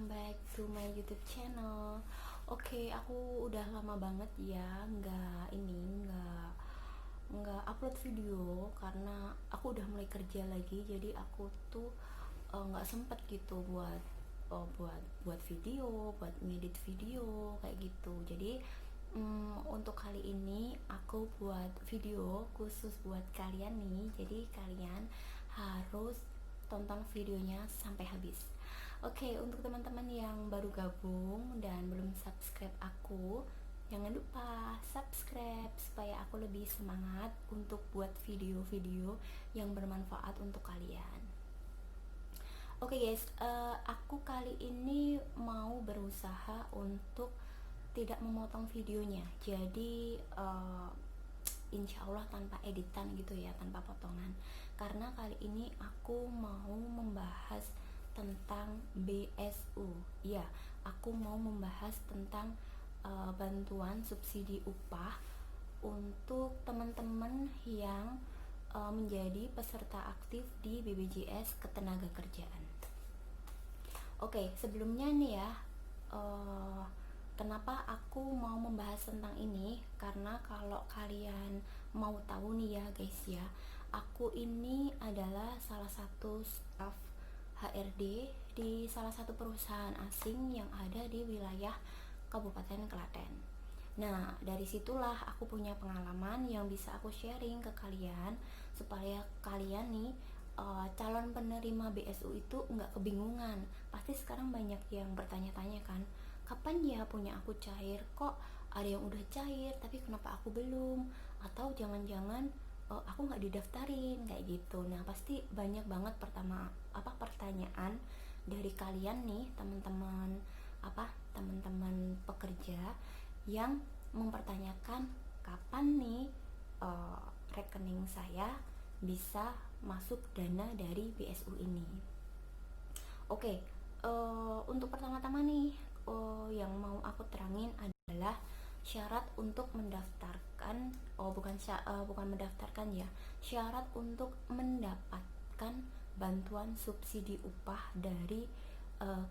back to my YouTube channel. Oke, aku udah lama banget ya nggak upload video karena aku udah mulai kerja lagi. Jadi aku tuh nggak sempet gitu buat video, buat ngedit video kayak gitu. Jadi untuk kali ini aku buat video khusus buat kalian nih. Jadi kalian harus tonton videonya sampai habis. Oke, untuk teman-teman yang baru gabung dan belum subscribe aku, jangan lupa subscribe supaya aku lebih semangat untuk buat video-video yang bermanfaat untuk kalian. Oke guys, aku kali ini mau berusaha untuk tidak memotong videonya. Jadi insya Allah tanpa editan gitu ya, tanpa potongan. Karena kali ini aku mau membahas tentang BSU. Ya, aku mau membahas tentang bantuan subsidi upah untuk teman-teman yang menjadi peserta aktif di BPJS Ketenagakerjaan. Oke, sebelumnya nih ya, kenapa aku mau membahas tentang ini? Karena kalau kalian mau tahu nih ya guys ya, aku ini adalah salah satu staf HRD di salah satu perusahaan asing yang ada di wilayah Kabupaten Klaten. Nah, dari situlah aku punya pengalaman yang bisa aku sharing ke kalian supaya kalian nih calon penerima BSU itu nggak kebingungan. Pasti sekarang banyak yang bertanya-tanya kan, kapan ya punya aku cair? Kok ada yang udah cair tapi kenapa aku belum? Atau jangan-jangan aku nggak didaftarin kayak gitu. Nah, pasti banyak banget pertanyaan dari kalian nih, teman-teman pekerja yang mempertanyakan kapan nih rekening saya bisa masuk dana dari BSU ini. Oke, untuk pertama-tama nih yang mau aku terangin adalah syarat untuk mendaftarkan, bukan mendaftarkan ya, syarat untuk mendapatkan bantuan subsidi upah dari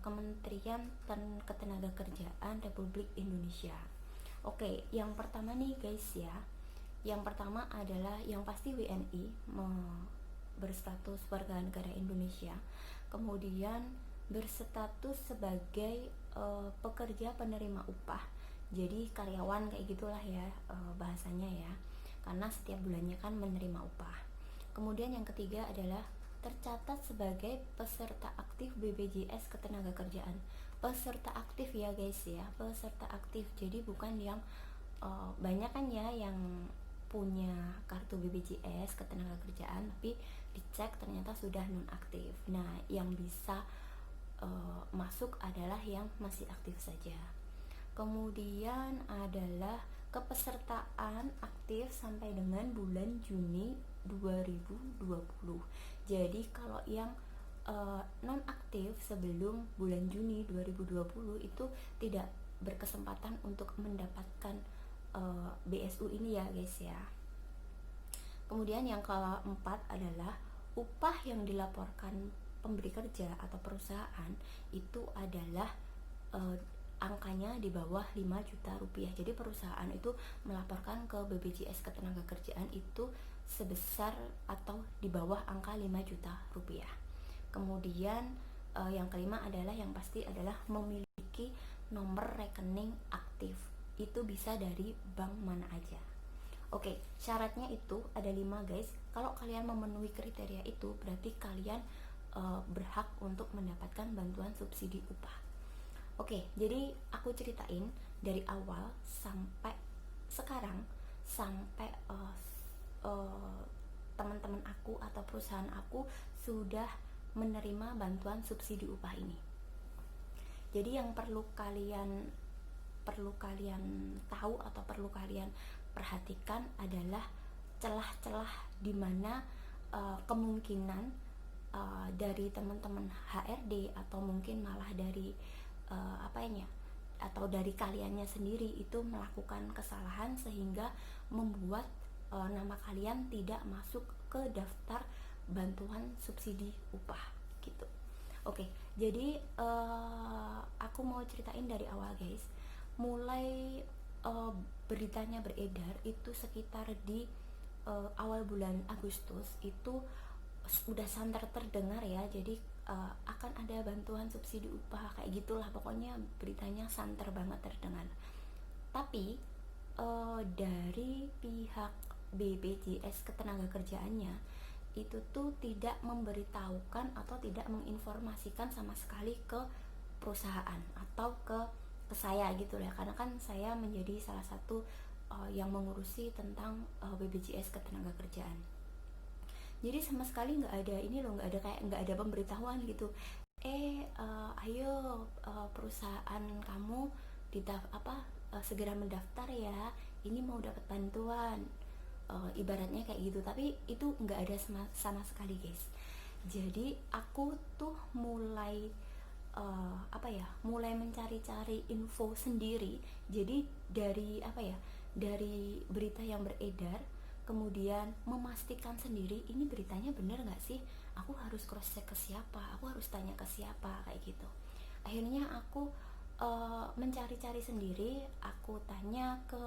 Kementerian Ketenagakerjaan Republik Indonesia. Oke, yang pertama nih guys ya, yang pertama adalah yang pasti WNI, berstatus warga negara Indonesia, kemudian berstatus sebagai pekerja penerima upah, jadi karyawan kayak gitulah ya bahasanya ya, karena setiap bulannya kan menerima upah. Kemudian yang ketiga adalah tercatat sebagai peserta aktif BPJS Ketenagakerjaan. Peserta aktif ya guys ya, peserta aktif, jadi bukan yang banyak kan ya yang punya kartu BPJS Ketenagakerjaan tapi dicek ternyata sudah nonaktif. Nah, yang bisa masuk adalah yang masih aktif saja. Kemudian adalah kepesertaan aktif sampai dengan bulan Juni 2020. Jadi kalau yang non-aktif sebelum bulan Juni 2020 itu tidak berkesempatan untuk mendapatkan BSU ini ya guys ya. Kemudian yang keempat adalah upah yang dilaporkan pemberi kerja atau perusahaan itu adalah angkanya di bawah 5 juta rupiah. Jadi perusahaan itu melaporkan ke BPJS Ketenagakerjaan itu sebesar atau di bawah angka 5 juta rupiah. Kemudian yang kelima adalah yang pasti adalah memiliki nomor rekening aktif. Itu bisa dari bank mana aja. Oke, syaratnya itu ada 5 guys. Kalau kalian memenuhi kriteria itu berarti kalian berhak untuk mendapatkan bantuan subsidi upah. Oke, jadi aku ceritain dari awal sampai sekarang, sampai teman-teman aku atau perusahaan aku sudah menerima bantuan subsidi upah ini. Jadi yang perlu kalian tahu atau perlu kalian perhatikan adalah celah-celah di mana kemungkinan dari teman-teman HRD atau mungkin malah dari atau dari kaliannya sendiri itu melakukan kesalahan sehingga membuat nama kalian tidak masuk ke daftar bantuan subsidi upah gitu. Oke, jadi aku mau ceritain dari awal guys. Mulai beritanya beredar itu sekitar di awal bulan Agustus itu udah santer terdengar ya. Jadi akan ada bantuan subsidi upah kayak gitulah, pokoknya beritanya santer banget terdengar. Tapi dari pihak BPJS Ketenagakerjaannya itu tuh tidak memberitahukan atau tidak menginformasikan sama sekali ke perusahaan atau ke saya gitu ya, karena kan saya menjadi salah satu yang mengurusi tentang BPJS Ketenagakerjaan. Jadi sama sekali nggak ada ini loh, nggak ada pemberitahuan gitu. Ayo perusahaan kamu segera mendaftar ya, ini mau dapat bantuan, ibaratnya kayak gitu. Tapi itu nggak ada sama sekali guys. Jadi aku tuh mulai mulai mencari-cari info sendiri. Jadi dari berita yang beredar, kemudian memastikan sendiri ini beritanya bener nggak sih, aku harus cross check ke siapa, aku harus tanya ke siapa, kayak gitu. Akhirnya aku mencari-cari sendiri, aku tanya ke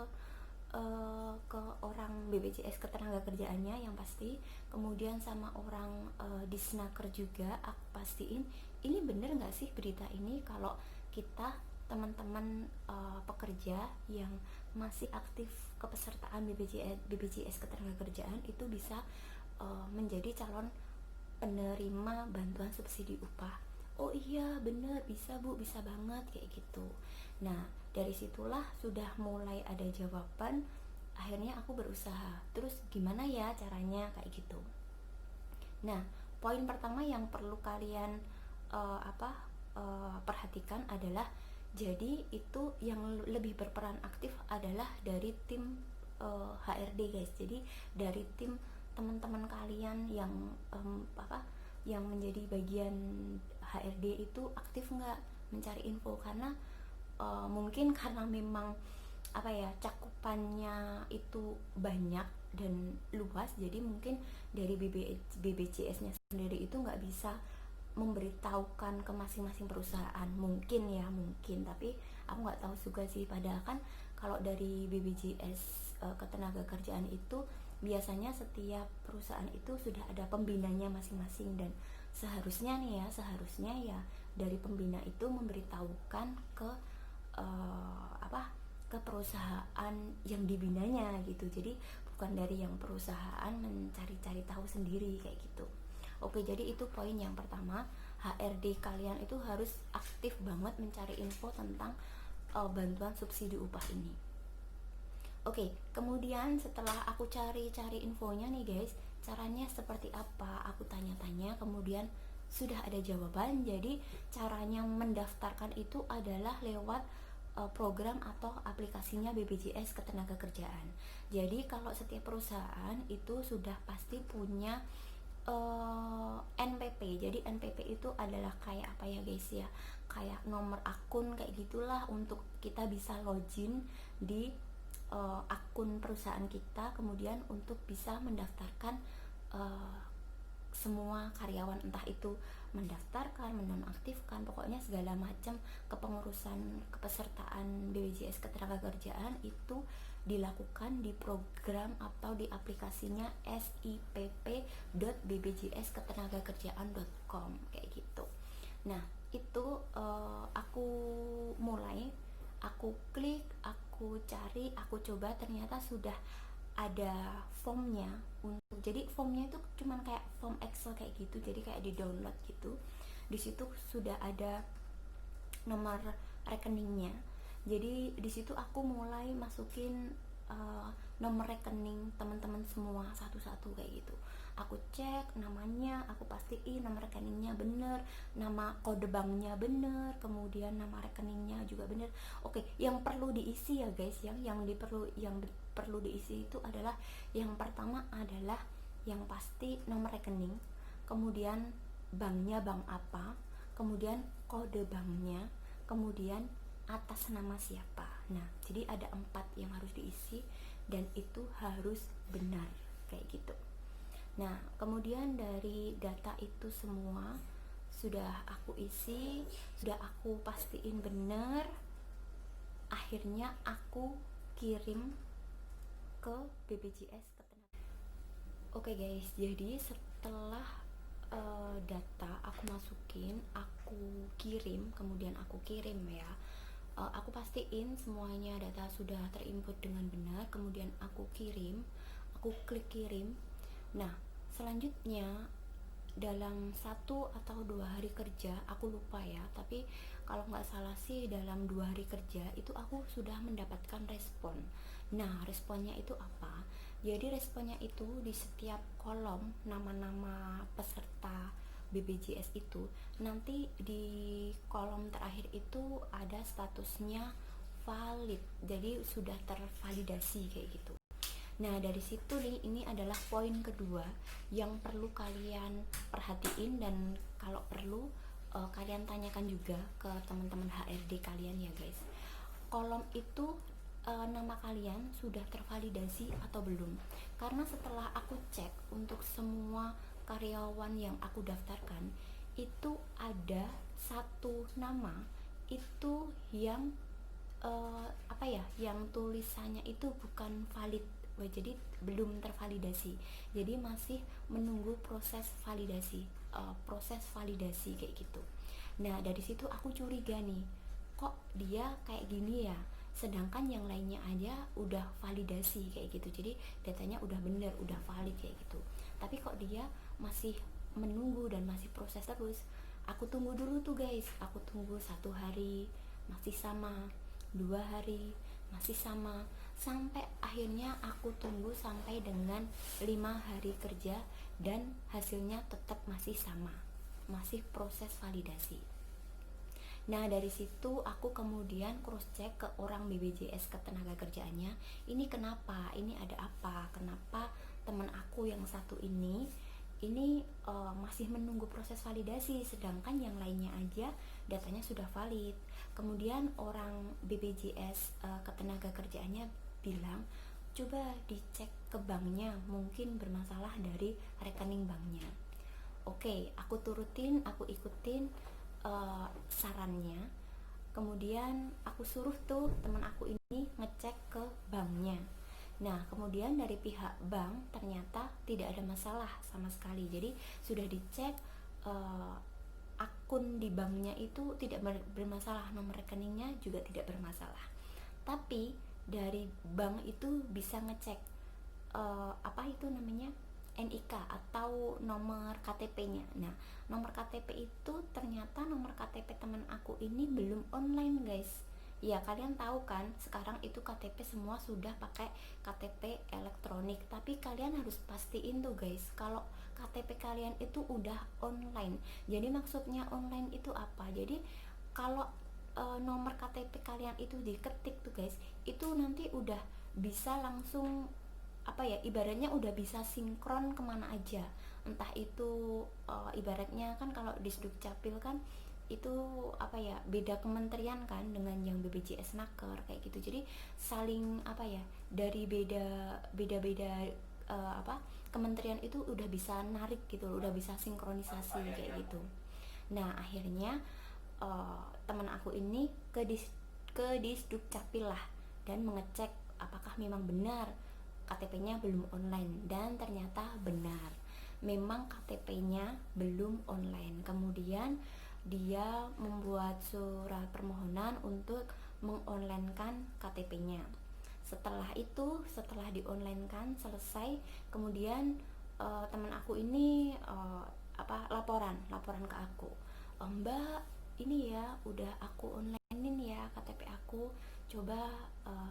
orang BPJS Ketenagakerjaannya yang pasti, kemudian sama orang Disnaker juga aku pastiin ini bener nggak sih berita ini kalau kita teman-teman pekerja yang masih aktif kepesertaan BPJS Ketenagakerjaan itu bisa menjadi calon penerima bantuan subsidi upah. Oh iya bener, bisa bu, bisa banget, kayak gitu. Nah dari situlah sudah mulai ada jawaban. Akhirnya aku berusaha, terus gimana ya caranya, kayak gitu. Nah poin pertama yang perlu kalian perhatikan adalah, jadi itu yang lebih berperan aktif adalah dari tim HRD guys. Jadi dari tim teman-teman kalian yang yang menjadi bagian HRD itu aktif nggak mencari info, karena mungkin karena memang cakupannya itu banyak dan luas, jadi mungkin dari BPJS-nya sendiri itu nggak bisa memberitahukan ke masing-masing perusahaan, mungkin ya, mungkin, tapi aku nggak tahu juga sih. Padahal kan kalau dari BPJS Ketenagakerjaan itu biasanya setiap perusahaan itu sudah ada pembinanya masing-masing, dan seharusnya dari pembina itu memberitahukan ke ke perusahaan yang dibinanya gitu. Jadi bukan dari yang perusahaan mencari-cari tahu sendiri, kayak gitu. Oke, jadi itu poin yang pertama, HRD kalian itu harus aktif banget mencari info tentang bantuan subsidi upah ini. Oke, kemudian setelah aku cari-cari infonya nih guys, caranya seperti apa? Aku tanya-tanya, kemudian sudah ada jawaban. Jadi caranya mendaftarkan itu adalah lewat program atau aplikasinya BPJS Ketenagakerjaan. Jadi kalau setiap perusahaan itu sudah pasti punya NPP. Jadi NPP itu adalah kayak apa ya guys ya, kayak nomor akun kayak gitulah, untuk kita bisa login di akun perusahaan kita, kemudian untuk bisa mendaftarkan semua karyawan, entah itu mendaftarkan, menonaktifkan, pokoknya segala macam kepengurusan kepesertaan BPJS Ketenagakerjaan itu dilakukan di program atau di aplikasinya sipp.bpjsketenagakerjaan.com, kayak gitu. Nah itu aku klik, aku cari, aku coba, ternyata sudah ada formnya. Jadi formnya itu cuman kayak form Excel kayak gitu, jadi kayak di download gitu. Di situ sudah ada nomor rekeningnya. Jadi di situ aku mulai masukin nomor rekening teman-teman semua satu-satu kayak gitu. Aku cek namanya, aku pastiin nomor rekeningnya bener, nama kode banknya bener, kemudian nama rekeningnya juga bener. Oke, yang perlu diisi ya guys, yang perlu diisi itu adalah, yang pertama adalah yang pasti nomor rekening, kemudian banknya bank apa, kemudian kode banknya, kemudian atas nama siapa. Nah jadi ada 4 yang harus diisi, dan itu harus benar, kayak gitu. Nah kemudian dari data itu semua sudah aku isi, sudah aku pastiin bener, akhirnya aku kirim ke BPJS Ketenaga. Oke guys, jadi setelah data aku masukin, aku kirim, kemudian aku kirim ya, aku pastiin semuanya data sudah terinput dengan benar, kemudian aku kirim, aku klik kirim. Nah, selanjutnya dalam 1 atau 2 hari kerja, aku lupa ya, tapi kalau nggak salah sih dalam 2 hari kerja itu aku sudah mendapatkan respon. Nah, responnya itu apa? Jadi responnya itu di setiap kolom nama-nama peserta BPJS itu, nanti di kolom terakhir itu ada statusnya valid, jadi sudah tervalidasi kayak gitu. Nah, dari situ nih, ini adalah poin kedua yang perlu kalian perhatiin, dan kalau perlu kalian tanyakan juga ke teman-teman HRD kalian ya guys. Kolom itu nama kalian sudah tervalidasi atau belum? Karena setelah aku cek untuk semua karyawan yang aku daftarkan, itu ada satu nama itu yang yang tulisannya itu bukan valid, jadi belum tervalidasi, jadi masih menunggu proses validasi kayak gitu. Nah, dari situ aku curiga nih, kok dia kayak gini ya, sedangkan yang lainnya aja udah validasi kayak gitu, jadi datanya udah bener, udah valid kayak gitu, tapi kok dia masih menunggu dan masih proses terus. Aku tunggu dulu tuh guys, aku tunggu 1 hari masih sama, 2 hari masih sama, sampai akhirnya aku tunggu sampai dengan 5 hari kerja dan hasilnya tetap masih sama, masih proses validasi. Nah, dari situ aku kemudian cross check ke orang BPJS Ketenagakerjaannya, ini kenapa, ini ada apa, kenapa teman aku yang satu ini masih menunggu proses validasi, sedangkan yang lainnya aja datanya sudah valid. Kemudian orang BPJS Ketenagakerjaannya bilang, coba dicek ke banknya, mungkin bermasalah dari rekening banknya. Oke, aku turutin, aku ikutin sarannya. Kemudian aku suruh tuh teman aku ini ngecek ke banknya. Nah, kemudian dari pihak bank ternyata tidak ada masalah sama sekali. Jadi sudah dicek, akun di banknya itu tidak bermasalah, nomor rekeningnya juga tidak bermasalah. Tapi dari bank itu bisa ngecek apa itu namanya, NIK atau nomor KTP-nya. Nah, nomor KTP itu ternyata nomor KTP teman aku ini belum online guys. Ya, kalian tahu kan sekarang itu KTP semua sudah pakai KTP elektronik, tapi kalian harus pastiin tuh guys kalau KTP kalian itu udah online. Jadi maksudnya online itu apa? Jadi kalau nomor KTP kalian itu diketik tuh guys, itu nanti udah bisa langsung ibaratnya udah bisa sinkron kemana aja, entah itu ibaratnya kan kalau di Sdukcapil kan itu beda kementerian kan dengan yang BPJS Naker kayak gitu, jadi saling dari beda kementerian itu udah bisa narik gitu, udah bisa sinkronisasi kayak gitu. Nah, akhirnya teman aku ini ke Disdukcapil lah dan mengecek apakah memang benar KTP-nya belum online, dan ternyata benar, memang KTP-nya belum online. Kemudian dia membuat surat permohonan untuk mengonlinekan KTP-nya. Setelah di-onlinekan selesai, kemudian teman aku ini laporan ke aku, Mbak, ini ya udah aku onlinein ya KTP aku, coba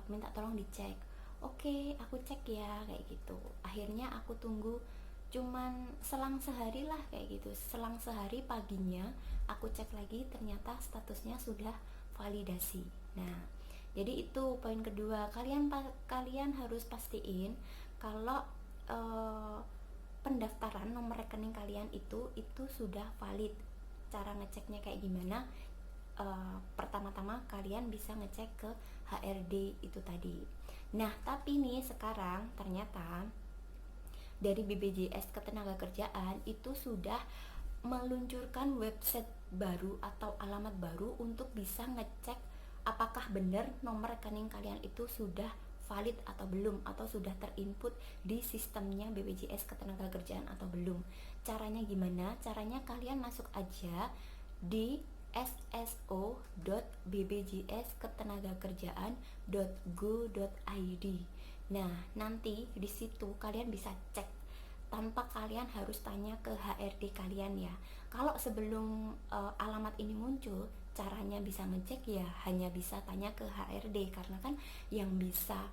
minta tolong dicek. Oke, aku cek ya kayak gitu. Akhirnya aku tunggu cuman selang sehari lah kayak gitu. Selang sehari paginya aku cek lagi, ternyata statusnya sudah validasi. Nah, jadi itu poin kedua. Kalian harus pastiin kalau pendaftaran nomor rekening kalian itu sudah valid. Cara ngeceknya kayak gimana? Pertama-tama kalian bisa ngecek ke HRD itu tadi. Nah, tapi nih sekarang ternyata dari BPJS Ketenagakerjaan itu sudah meluncurkan website baru atau alamat baru untuk bisa ngecek apakah benar nomor rekening kalian itu sudah valid atau belum, atau sudah terinput di sistemnya BPJS Ketenagakerjaan atau belum. Caranya gimana? Caranya kalian masuk aja di sso.bpjsketenagakerjaan.go.id. Nah, nanti di situ kalian bisa cek tanpa kalian harus tanya ke HRD kalian ya. Kalau sebelum alamat ini muncul, caranya bisa ngecek ya hanya bisa tanya ke HRD, karena kan yang bisa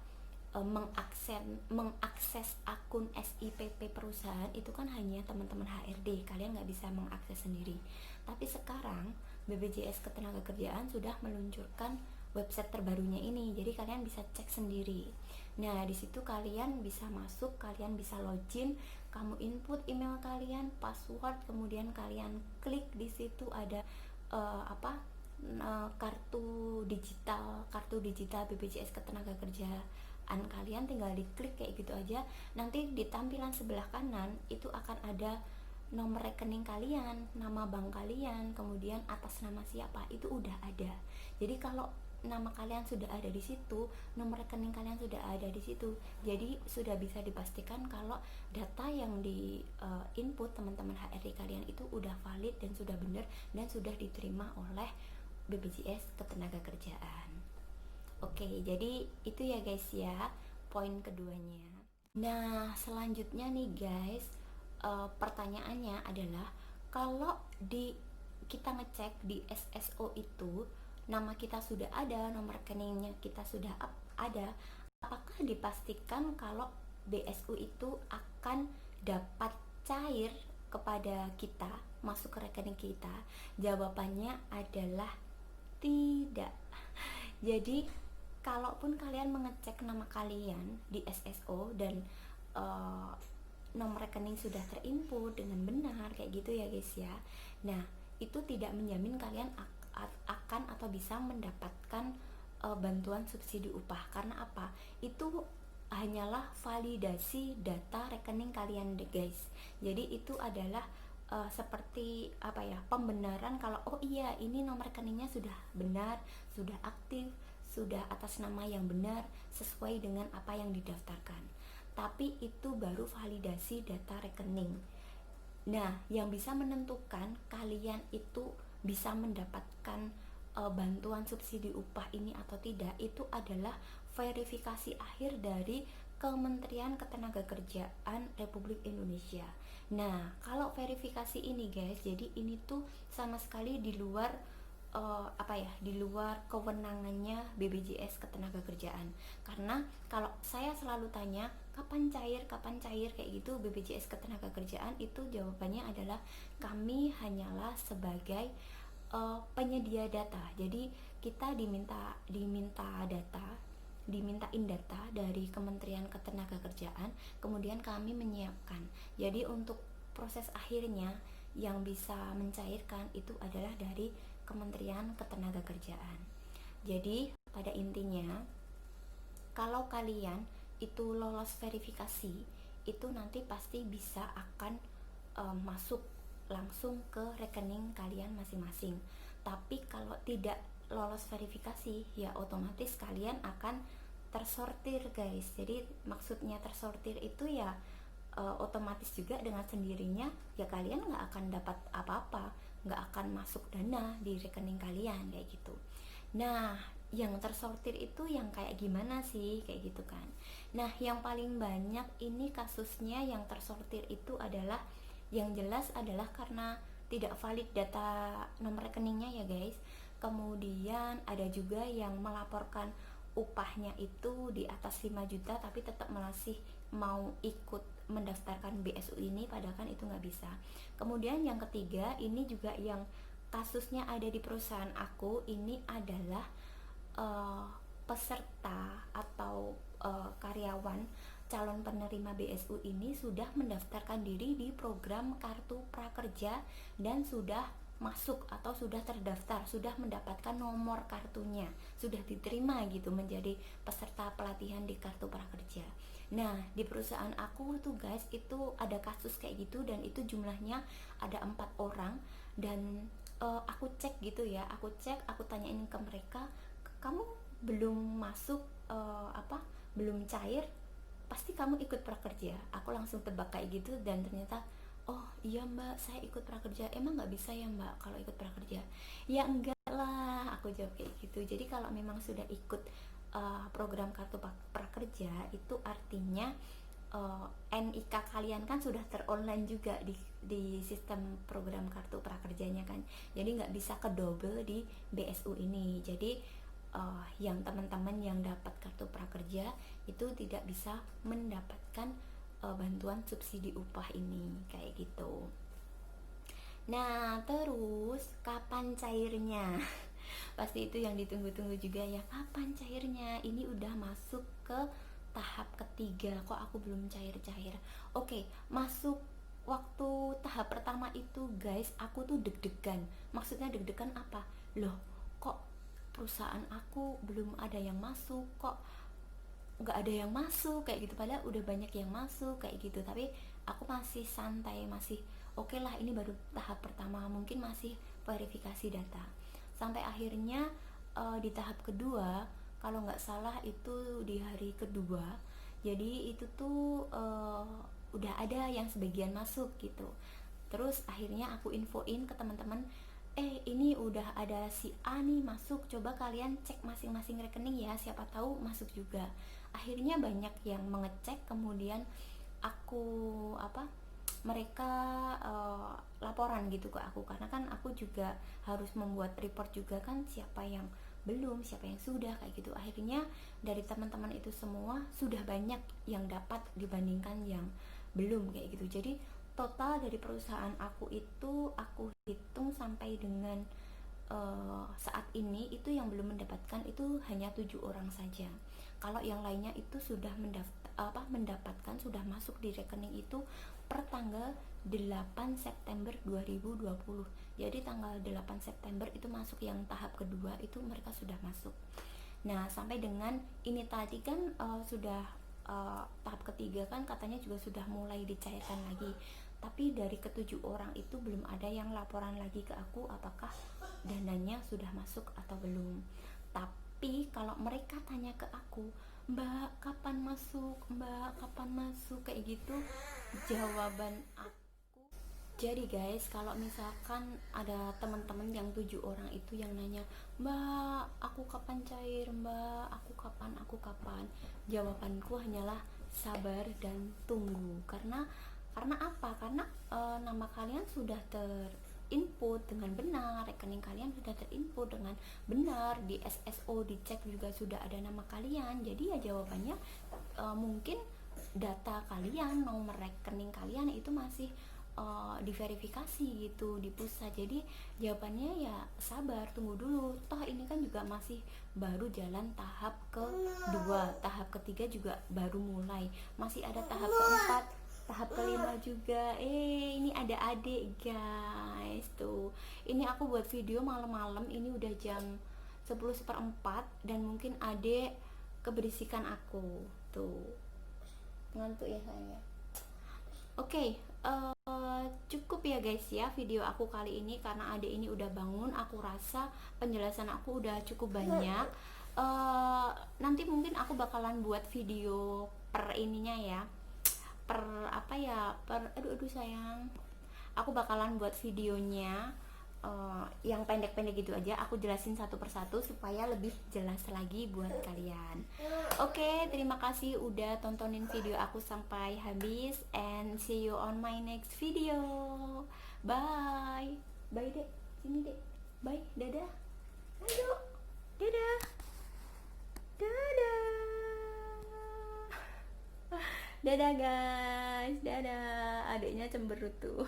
mengakses akun SIPP perusahaan itu kan hanya teman-teman HRD, kalian nggak bisa mengakses sendiri. Tapi sekarang BPJS Ketenagakerjaan sudah meluncurkan website terbarunya ini, jadi kalian bisa cek sendiri. Nah, di situ kalian bisa masuk, kalian bisa login, kamu input email kalian, password, kemudian kalian klik di situ ada kartu digital BPJS Ketenagakerjaan kalian, tinggal diklik kayak gitu aja. Nanti di tampilan sebelah kanan itu akan ada nomor rekening kalian, nama bank kalian, kemudian atas nama siapa, itu udah ada. Jadi kalau nama kalian sudah ada di situ, nomor rekening kalian sudah ada di situ, jadi sudah bisa dipastikan kalau data yang di input teman-teman HRD kalian itu udah valid dan sudah benar dan sudah diterima oleh BPJS Ketenagakerjaan. Oke, jadi itu ya guys ya, poin keduanya. Nah, selanjutnya nih guys, pertanyaannya adalah kalau kita ngecek di SSO itu nama kita sudah ada, nomor rekeningnya kita sudah ada, apakah dipastikan kalau BSU itu akan dapat cair kepada kita, masuk ke rekening kita? Jawabannya adalah tidak. Jadi kalaupun kalian mengecek nama kalian di SSO dan nomor rekening sudah terinput dengan benar kayak gitu ya guys ya, nah itu tidak menjamin kalian akan atau bisa mendapatkan bantuan subsidi upah. Karena apa? Itu hanyalah validasi data rekening kalian deh guys. Jadi itu adalah seperti apa ya, pembenaran kalau oh iya ini nomor rekeningnya sudah benar, sudah aktif, sudah atas nama yang benar sesuai dengan apa yang didaftarkan. Tapi itu baru validasi data rekening. Nah, yang bisa menentukan kalian itu bisa mendapatkan bantuan subsidi upah ini atau tidak itu adalah verifikasi akhir dari Kementerian Ketenagakerjaan Republik Indonesia. Nah, kalau verifikasi ini guys, jadi ini tuh sama sekali di luar di luar kewenangannya BPJS Ketenagakerjaan. Karena kalau saya selalu tanya kapan cair kayak gitu BPJS Ketenagakerjaan, itu jawabannya adalah kami hanyalah sebagai penyedia data. Jadi kita dimintain data dari Kementerian Ketenagakerjaan, kemudian kami menyiapkan. Jadi untuk proses akhirnya yang bisa mencairkan itu adalah dari Kementerian Ketenagakerjaan. Jadi pada intinya kalau kalian itu lolos verifikasi, itu nanti pasti bisa akan masuk langsung ke rekening kalian masing-masing. Tapi kalau tidak lolos verifikasi, ya otomatis kalian akan tersortir guys. Jadi maksudnya tersortir itu ya otomatis juga dengan sendirinya ya kalian nggak akan dapat apa-apa, nggak akan masuk dana di rekening kalian kayak gitu. Nah, yang tersortir itu yang kayak gimana sih kayak gitu kan? Nah, yang paling banyak ini kasusnya yang tersortir itu adalah yang jelas adalah karena tidak valid data nomor rekeningnya ya guys. Kemudian ada juga yang melaporkan upahnya itu di atas 5 juta tapi tetap masih mau ikut mendaftarkan BSU ini, padahal kan itu nggak bisa. Kemudian yang ketiga ini juga yang kasusnya ada di perusahaan aku, ini adalah peserta atau karyawan calon penerima BSU ini sudah mendaftarkan diri di program Kartu Prakerja dan sudah masuk atau sudah terdaftar, sudah mendapatkan nomor kartunya, sudah diterima gitu menjadi peserta pelatihan di Kartu Prakerja. Nah, di perusahaan aku tuh guys, itu ada kasus kayak gitu, dan itu jumlahnya ada 4 orang. Dan aku cek gitu ya, aku tanyain ke mereka, kamu belum masuk, belum cair, pasti kamu ikut prakerja? Aku langsung tebak kayak gitu, dan ternyata, oh iya mbak, saya ikut prakerja. Emang nggak bisa ya mbak kalau ikut prakerja? Ya enggak lah, aku jawab kayak gitu. Jadi kalau memang sudah ikut program kartu prakerja, itu artinya NIK kalian kan sudah teronline juga di sistem program kartu prakerjanya kan. Jadi nggak bisa kedouble di BSU ini. Jadi yang teman-teman yang dapat kartu prakerja itu tidak bisa mendapatkan bantuan subsidi upah ini kayak gitu. Nah, terus kapan cairnya? Pasti itu yang ditunggu-tunggu juga ya, kapan cairnya? Ini udah masuk ke tahap ketiga, kok aku belum cair-cair. Oke, masuk waktu tahap pertama itu guys, aku tuh deg-degan. Maksudnya deg-degan apa? Loh, kok perusahaan aku belum ada yang masuk, kok nggak ada yang masuk kayak gitu, padahal udah banyak yang masuk kayak gitu. Tapi aku masih santai, masih oke lah, ini baru tahap pertama, mungkin masih verifikasi data. Sampai akhirnya di tahap kedua, kalau nggak salah itu di hari kedua, jadi itu tuh udah ada yang sebagian masuk gitu. Terus akhirnya aku infoin ke teman-teman, ini udah ada si A nih masuk, coba kalian cek masing-masing rekening ya, siapa tahu masuk juga. Akhirnya banyak yang mengecek, kemudian aku mereka laporan gitu ke aku, karena kan aku juga harus membuat report juga kan, siapa yang belum, siapa yang sudah kayak gitu. Akhirnya dari teman-teman itu semua sudah banyak yang dapat dibandingkan yang belum kayak gitu. Jadi total dari perusahaan aku itu, aku hitung sampai dengan saat ini itu yang belum mendapatkan itu hanya 7 orang saja. Kalau yang lainnya itu sudah mendapatkan, sudah masuk di rekening itu per tanggal 8 September 2020. Jadi tanggal 8 September itu masuk yang tahap kedua, itu mereka sudah masuk. Nah, sampai dengan ini tadi kan sudah tahap ketiga kan katanya juga sudah mulai dicairkan lagi. Tapi dari ketujuh orang itu belum ada yang laporan lagi ke aku apakah dananya sudah masuk atau belum. Tapi kalau mereka tanya ke aku, Mbak kapan masuk, Mbak kapan masuk, kayak gitu jawaban aku. Jadi guys, kalau misalkan ada teman-teman yang 7 orang itu yang nanya, Mbak aku kapan cair, Mbak aku kapan, jawabanku hanyalah sabar dan tunggu. Karena apa? Karena nama kalian sudah terinput dengan benar, rekening kalian sudah terinput dengan benar, di SSO dicek juga sudah ada nama kalian. Jadi ya jawabannya mungkin data kalian, nomor rekening kalian itu masih diverifikasi gitu di pusat. Jadi jawabannya ya sabar, tunggu dulu, toh ini kan juga masih baru jalan tahap kedua, tahap ketiga juga baru mulai, masih ada tahap keempat, tahap kelima juga. Ini ada adik guys tuh, ini aku buat video malam-malam, ini udah jam 11:04 dan mungkin adik keberisikan aku tuh, ngantuk ya saya. Oke, cukup ya guys ya video aku kali ini, karena adik ini udah bangun. Aku rasa penjelasan aku udah cukup banyak. Nanti mungkin aku bakalan buat video per ininya ya, per aduh sayang, aku bakalan buat videonya yang pendek-pendek gitu aja, aku jelasin satu persatu supaya lebih jelas lagi buat kalian. Oke, terima kasih udah tontonin video aku sampai habis, and see you on my next video. Bye. Bye dek, sini dek. Bye, dadah. Ayo, dadah. Dadah. Dadah guys, dadah. Adiknya cemberut tuh.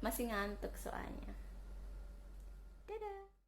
Masih ngantuk soalnya.